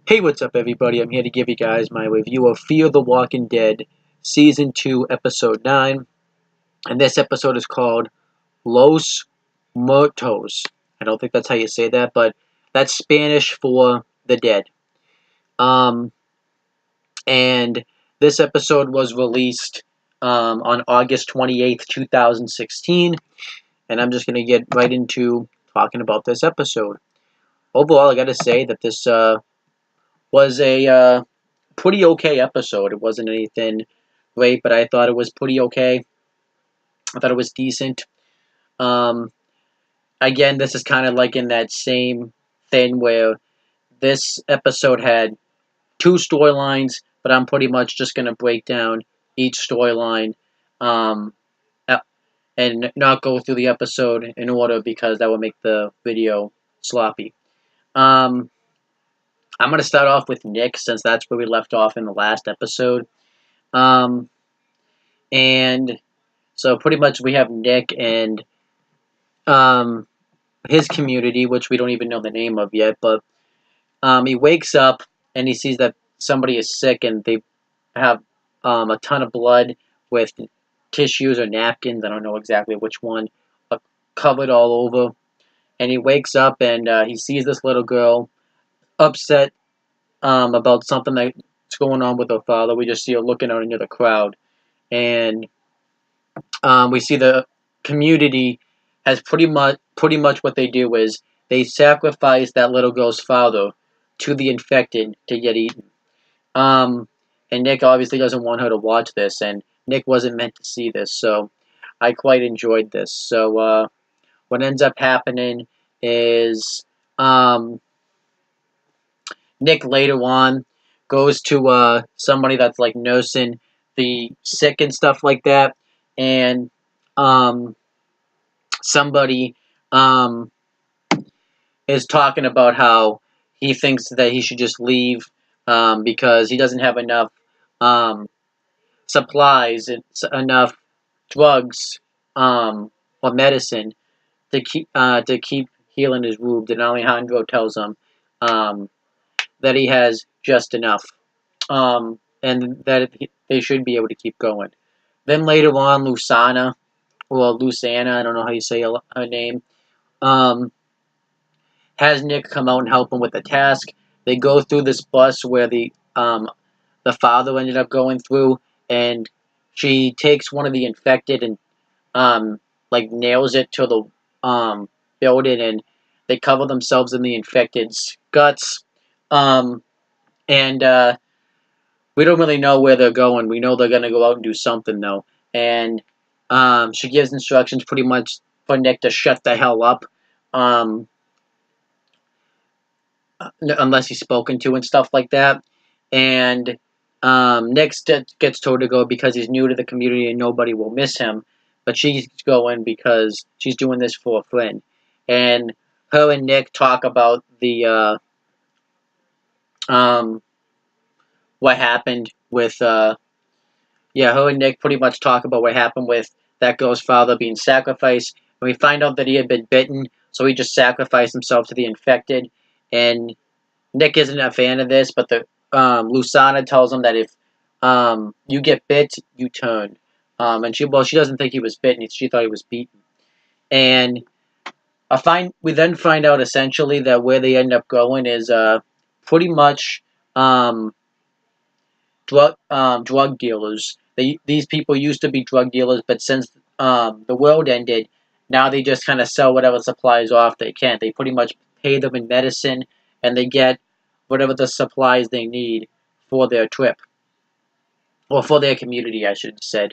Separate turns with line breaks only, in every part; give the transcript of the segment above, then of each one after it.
Hey, what's up, everybody? I'm here to give you guys my review of Fear the Walking Dead, Season 2, Episode 9. And this episode is called Los Muertos. I don't think that's how you say that, but that's Spanish for the dead. Um, and this episode was released on August 28th, 2016. And I'm just going to get right into talking about this episode. Overall, I got to say that this was a pretty okay episode. It wasn't anything great, but I thought it was pretty okay. I thought it was decent. Um, Again, this is kind of like in that same thing where this episode had two storylines, but I'm pretty much just going to break down each storyline um, and not go through the episode in order because that would make the video sloppy. Um, I'm going to start off with Nick since that's where we left off in the last episode. Um, and So pretty much we have Nick and um, his community, which we don't even know the name of yet, but he wakes up and he sees that somebody is sick and they have a ton of blood with tissues or napkins, I don't know exactly which one, covered all over. And he wakes up and he sees this little girl upset about something that's going on with her father. We just see her looking out into the crowd. And we see the community has pretty much what they do is they sacrifice that little girl's father to the infected to get eaten. Um, and Nick obviously doesn't want her to watch this, and Nick wasn't meant to see this, so I quite enjoyed this. So what ends up happening is Nick later on goes to somebody that's like nursing the sick and stuff like that, and um, somebody um, is talking about how he thinks that he should just leave because he doesn't have enough um, supplies and enough drugs or medicine to keep healing his wound. And Alejandro tells him um, that he has just enough and that they should be able to keep going. Then later on, Lusana, I don't know how you say her name, um, has Nick come out and help him with the task. They go through this bus where the father ended up going through, and she takes one of the infected and like nails it to the building, and they cover themselves in the infected's guts. Um, and we don't really know where they're going. We know they're gonna go out and do something though, and she gives instructions pretty much for Nick to shut the hell up. Um, unless he's spoken to and stuff like that. And Nick gets told to go because he's new to the community and nobody will miss him. But she's going because she's doing this for a friend. And her and Nick talk about the what happened with her and Nick pretty much talk about what happened with that girl's father being sacrificed. And we find out that he had been bitten, so he just sacrificed himself to the infected. And Nick isn't a fan of this, but the Lusana tells him that if you get bit, you turn. And she doesn't think he was bitten; she thought he was beaten. And we then find out essentially that where they end up going is pretty much um, drug dealers. These people used to be drug dealers, but since the world ended, now they just kind of sell whatever supplies off they can. They pretty much pay them in medicine, and they get whatever the supplies they need for their trip or for their community, I should have said.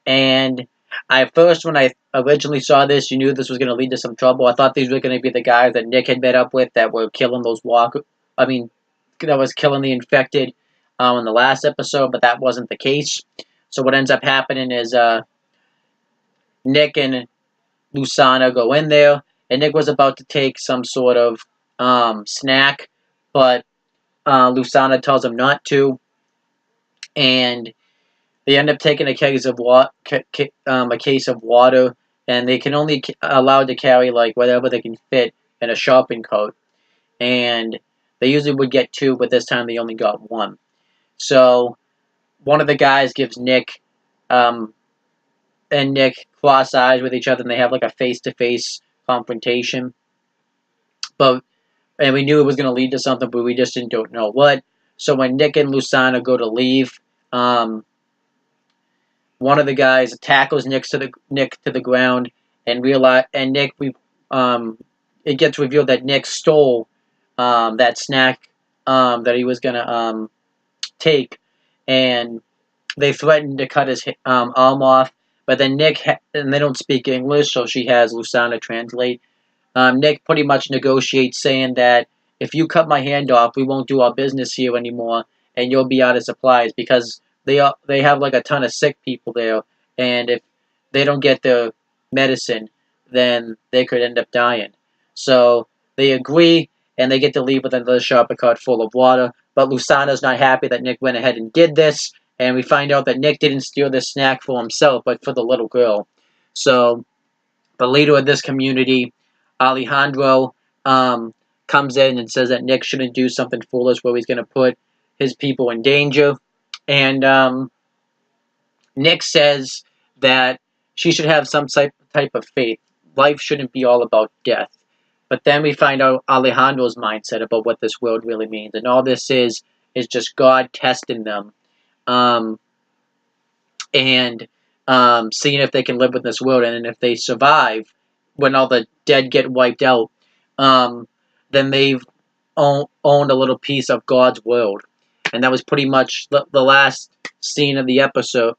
And when I originally saw this, you knew this was going to lead to some trouble. I thought these were going to be the guys that Nick had met up with that were killing those that was killing the infected in the last episode, but that wasn't the case. So what ends up happening is Nick and Lusana go in there, and Nick was about to take some sort of snack, but Lusana tells him not to, and they end up taking a case of water, and they can only allowed to carry like whatever they can fit in a shopping cart. And They usually would get 2, but this time they only got 1. So one of the guys gives Nick and Nick cross eyes with each other, and they have like a face-to-face confrontation. And we knew it was going to lead to something, but we just don't know what. So when Nick and Lusana go to leave, one of the guys tackles Nick to the ground, and it gets revealed that Nick stole that snack that he was gonna take, and they threatened to cut his arm off. But then and they don't speak English, so she has Lusana translate. Nick pretty much negotiates, saying that if you cut my hand off, we won't do our business here anymore, and you'll be out of supplies, because they have like a ton of sick people there, and if they don't get their medicine, then they could end up dying. So they agree, and they get to leave with another shopping cart full of water. But Lusana's not happy that Nick went ahead and did this, and we find out that Nick didn't steal this snack for himself, but for the little girl. So the leader of this community, Alejandro, comes in and says that Nick shouldn't do something foolish where he's going to put his people in danger. And Nick says that she should have some type of faith. Life shouldn't be all about death. But then we find out Alejandro's mindset about what this world really means. And all this is just God testing them. And seeing if they can live with this world, and if they survive, when all the dead get wiped out, then they've owned a little piece of God's world. And that was pretty much the last scene of the episode.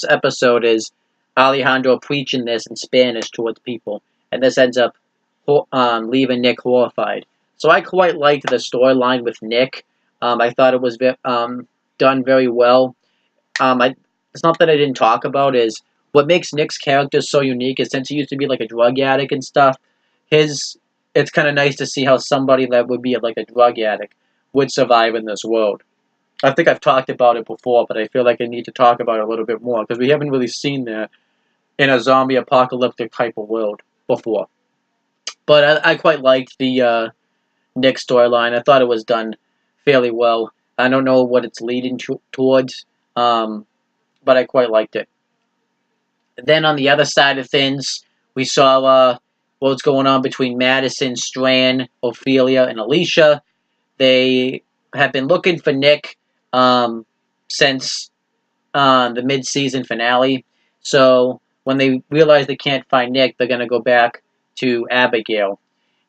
Episode is Alejandro preaching this in Spanish towards people, and this ends up leaving Nick horrified. So I quite liked the storyline with Nick. I thought it was done very well. It's not that I didn't talk about is what makes Nick's character so unique is, since he used to be like a drug addict and stuff, it's kind of nice to see how somebody that would be like a drug addict would survive in this world. I think I've talked about it before, but I feel like I need to talk about it a little bit more, because we haven't really seen that in a zombie apocalyptic type of world before. But I quite liked the Nick storyline. I thought it was done fairly well. I don't know what it's leading towards, but I quite liked it. Then on the other side of things, we saw what's going on between Madison, Strand, Ophelia, and Alicia. They have been looking for Nick since the mid-season finale. So when they realize they can't find Nick, they're going to go back to Abigail.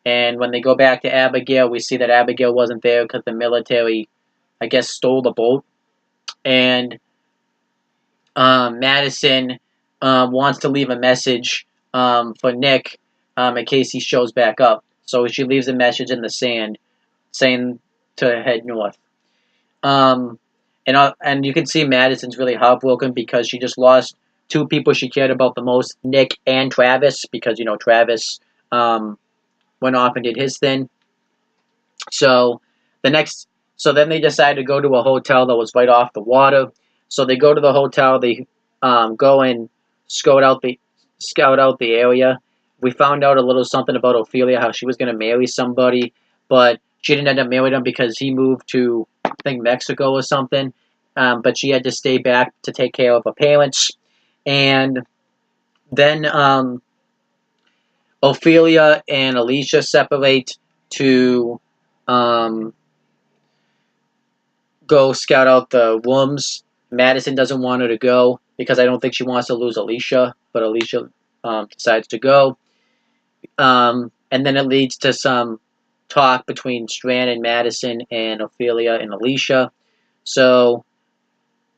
And when they go back to Abigail, we see that Abigail wasn't there because the military, I guess, stole the boat. And Madison wants to leave a message for Nick in case he shows back up. So she leaves a message in the sand saying to head north. And you can see Madison's really heartbroken because she just lost 2 people she cared about the most, Nick and Travis, because, Travis went off and did his thing. So then they decide to go to a hotel that was right off the water. So they go to the hotel. They go and scout out the area. We found out a little something about Ophelia, how she was going to marry somebody, but she didn't end up marrying him because he moved to, I think, Mexico or something. But she had to stay back to take care of her parents. And then Ophelia and Alicia separate to go scout out the rooms. Madison doesn't want her to go because I don't think she wants to lose Alicia, but Alicia decides to go. And then it leads to some talk between Strand and Madison and Ophelia and Alicia. So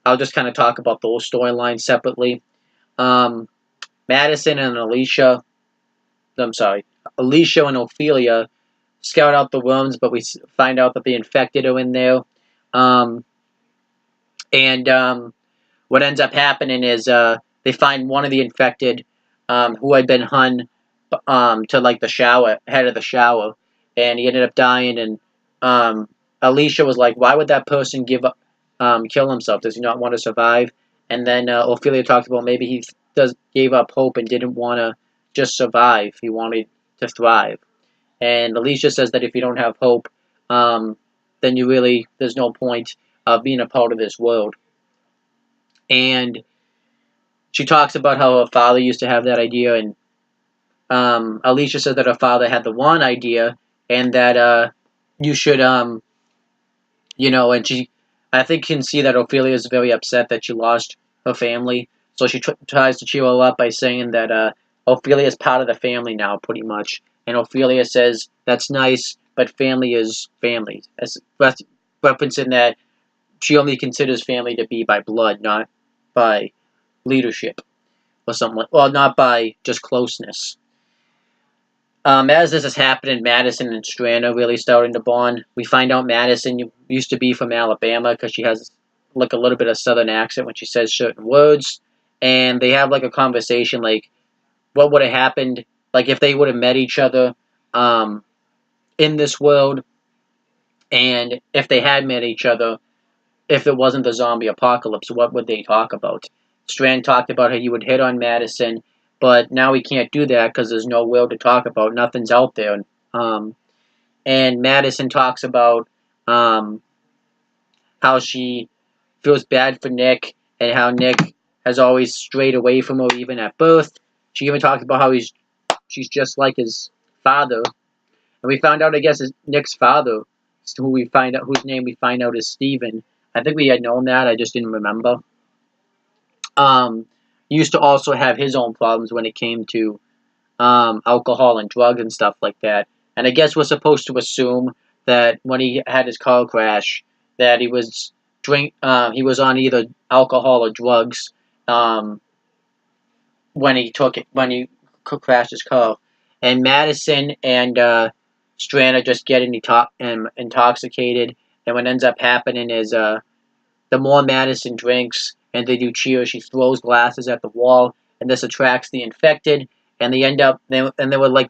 I'll just kind of talk about those storylines separately. Madison and Alicia and Ophelia scout out the rooms, but we find out that the infected are in there. What ends up happening is they find one of the infected who had been hung to like the head of the shower, and he ended up dying. And Alicia was like, "Why would that person kill himself? Does he not want to survive?" And then Ophelia talked about maybe he gave up hope and didn't want to just survive. He wanted to thrive. And Alicia says that if you don't have hope, then there's no point of being a part of this world. And she talks about how her father used to have that idea, and Alicia said that her father had the one idea, and that you should, and I think, can see that Ophelia is very upset that she lost her family. So she tries to cheer her up by saying that Ophelia is part of the family now, pretty much. And Ophelia says, that's nice, but family is family. As referencing that she only considers family to be by blood, not by leadership or something like, well, not by just closeness. As this is happening, Madison and Strand are really starting to bond. We find out Madison used to be from Alabama because she has like a little bit of southern accent when she says certain words. And they have like a conversation like what would have happened like if they would have met each other um, in this world, and if they had met each other, if it wasn't the zombie apocalypse, what would they talk about? Strand talked about how he would hit on Madison, but now he can't do that because there's no will to talk about. Nothing's out there. Um, and Madison talks about um, how she feels bad for Nick and how Nick has always strayed away from her even at birth. She even talks about how she's just like his father. And we found out, I guess, is Nick's father, whose name we find out is Steven. I think we had known that, I just didn't remember. Um, he used to also have his own problems when it came to alcohol and drugs and stuff like that. And I guess we're supposed to assume that when he had his car crash, that he was on either alcohol or drugs um, when he crashed his car. And Madison and Strand are just getting intoxicated. And what ends up happening is the more Madison drinks and they do cheers, she throws glasses at the wall, and this attracts the infected. And they were like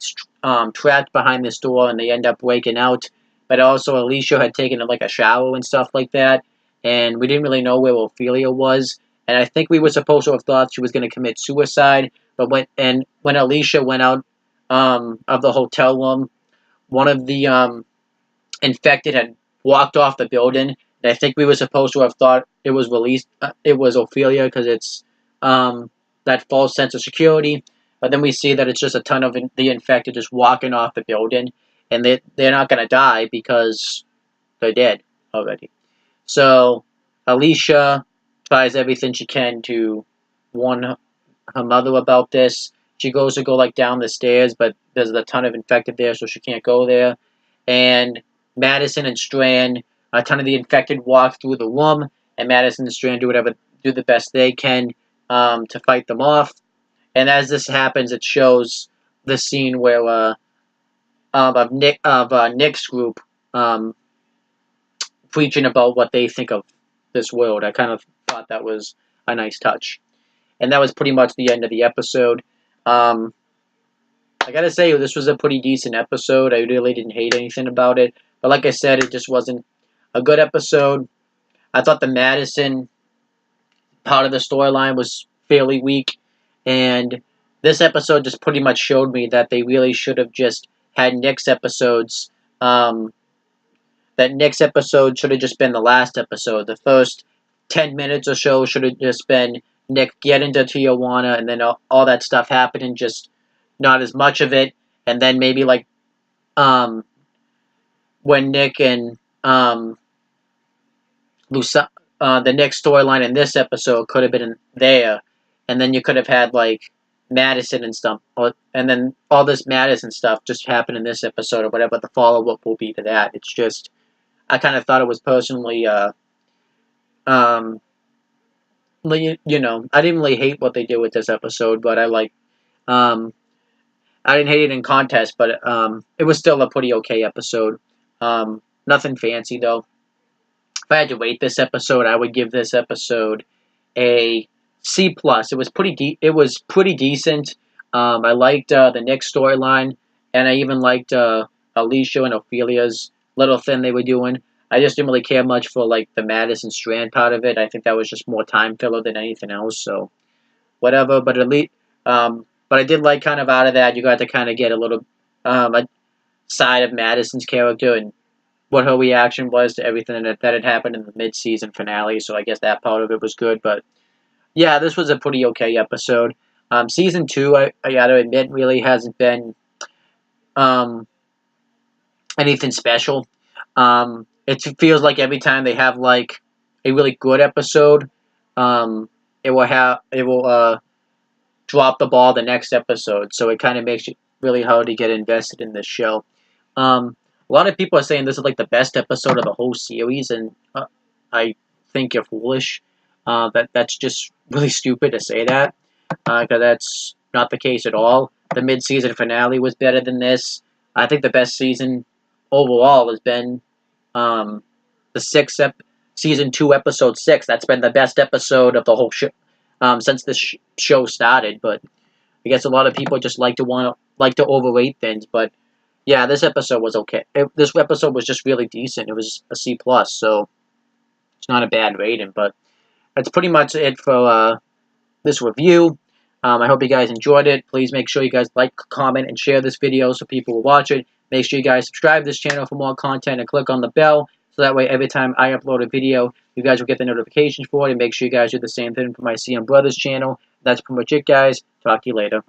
trapped behind this door, and they end up breaking out. But also, Alicia had taken like a shower and stuff like that, and we didn't really know where Ophelia was. And I think we were supposed to have thought she was going to commit suicide. But when Alicia went out of the hotel room, one of the infected had walked off the building. And I think we were supposed to have thought it was released. It was Ophelia because it's that false sense of security. But then we see that it's just a ton of the infected just walking off the building, and they're not going to die because they're dead already. So Alicia tries everything she can to warn her mother about this. She goes to go like down the stairs, but there's a ton of infected there, so she can't go there. And Madison and Strand, a ton of the infected walk through the room, and Madison and Strand do the best they can to fight them off. And as this happens, it shows the scene where Nick's group preaching about what they think of this world. I kind of thought that was a nice touch. And that was pretty much the end of the episode. I gotta say, this was a pretty decent episode. I really didn't hate anything about it. But like I said, it just wasn't a good episode. I thought the Madison part of the storyline was fairly weak. And this episode just pretty much showed me that they really should have just had Nick's episodes. That Nick's episode should have just been the last episode. The first 10 minutes or so should have just been Nick getting to Tijuana, and then all that stuff happening, just not as much of it. And then maybe like when Nick and the next storyline in this episode could have been there, and then you could have had like Madison and stuff, and then all this Madison stuff just happened in this episode or whatever the follow-up will be to that. It's just, I kind of thought it was personally, I didn't really hate what they did with this episode, but I didn't hate it in contest, but it was still a pretty okay episode. Nothing fancy though. If I had to rate this episode, I would give this episode a C plus. It was pretty decent. I liked the Nick storyline, and I even liked Alicia and Ophelia's little thing they were doing. I just didn't really care much for like the Madison Strand part of it. I think that was just more time filler than anything else. So whatever. But at least, but I did like kind of out of that. You got to kind of get a little a side of Madison's character, and what her reaction was to everything that had happened in the mid-season finale. So I guess that part of it was good. But yeah, this was a pretty okay episode. Season 2, I gotta admit, really hasn't been um, anything special. It feels like every time they have like a really good episode, it will drop the ball the next episode. So it kind of makes it really hard to get invested in this show. A lot of people are saying this is like the best episode of the whole series, and I think you're foolish. That's just really stupid to say that, because that's not the case at all. The mid-season finale was better than this. I think the best season overall has been the season 2, episode 6. That's been the best episode of the whole show since this show started. But I guess a lot of people just like to overrate things. But yeah, this episode was okay. This episode was just really decent. It was a C plus, so it's not a bad rating. But that's pretty much it for this review. I hope you guys enjoyed it. Please make sure you guys like, comment, and share this video so people will watch it. Make sure you guys subscribe to this channel for more content and click on the bell so that way every time I upload a video, you guys will get the notifications for it. And make sure you guys do the same thing for my CM Brothers channel. That's pretty much it, guys. Talk to you later.